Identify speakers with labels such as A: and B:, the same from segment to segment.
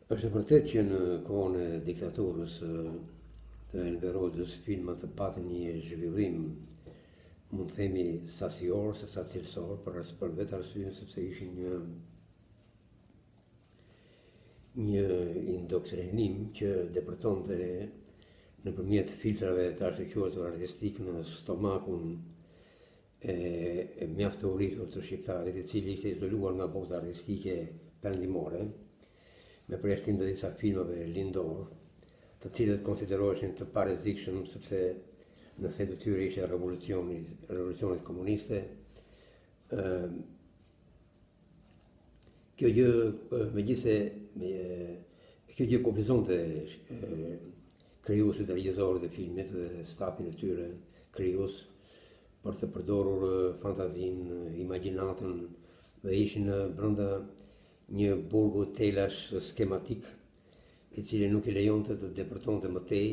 A: Është e vërtet që në kohën e diktaturës të Enver Hoxhës filmat të patën një zhvillim, mund të themi sasior se sa cilësor, për vetë arsyeën sepse ishin një indoktrinim që depërtonte nëpërmjet filtrave të quajtur artistik në stomakun e mjaft të uritur të shqiptarit, i cili ishte izoluar nga bota artistike perëndimore, me përjashtim të disa filmave lindor, të cilët konsideroheshin të parezikshëm sepse në thelb të tyre ishte revolucionit komuniste. Kjo gjë, megjithse kjo gjë kufizonte krijuesit e regjisorët e filmit dhe stafin e tyre krijues për të përdorur fantazinë, imagjinatën dhe ishin brenda një burgu telash skematik, i cili nuk i lejonte të depërtonte më tej,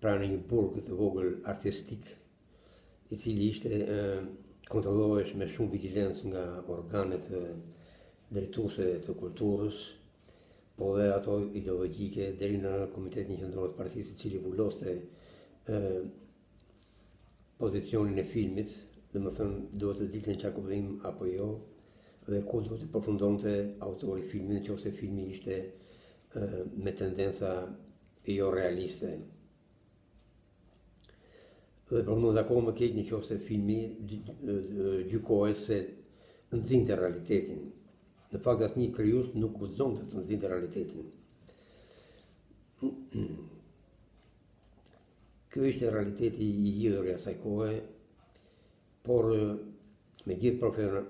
A: pra në një burg të vogël artistik, i cili ishte kontrollohesh me shumë vigjilencë nga organet drejtuese të kulturës, po dhe ato ideologjike deri në Komitetin Qendror të Partisë, i cili vuloste pozicionin e filmit, domethënë duhet të dilte në çarkullim apo jo, dhe ku duhet të përfundonte autori filmin nëse filmi ishte me tendenca jo realiste. Dhe përfundohet akoma më keq nëse filmi gjykohet se nxinte realitetin. Në fakt asnjë krijues nuk guxonte të nxinte realitetin. Kjo ishte realiteti i hidhur i asaj kohe, por me gjithë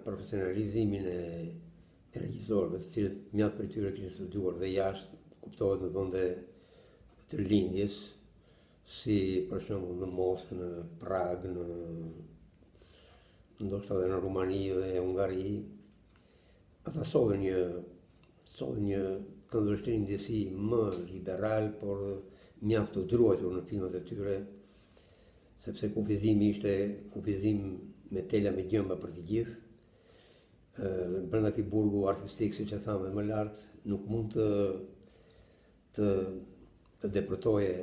A: profesionalizimin e regjisorëve, të cilët mjaft prej tyre kishin studiuar dhe jashtë, kuptohet në vende të lindjes, si për shembull në Moskë, në Prag, ndoshta edhe në Rumani dhe Hungari, ata solën një këndvështrim ndjesi më liberal, por mjaft të druajtur në filmat e tyre, sepse kufizimi ishte kufizim me tela me gjëmba për të gjithë. Brenda këtij burgu artistik, siç e thamë më lart, nuk mund të depërtoje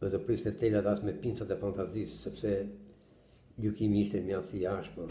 A: dhe të priste telat as me pincat e fantazisë, sepse gjykimi ishte mjaft i ashpër.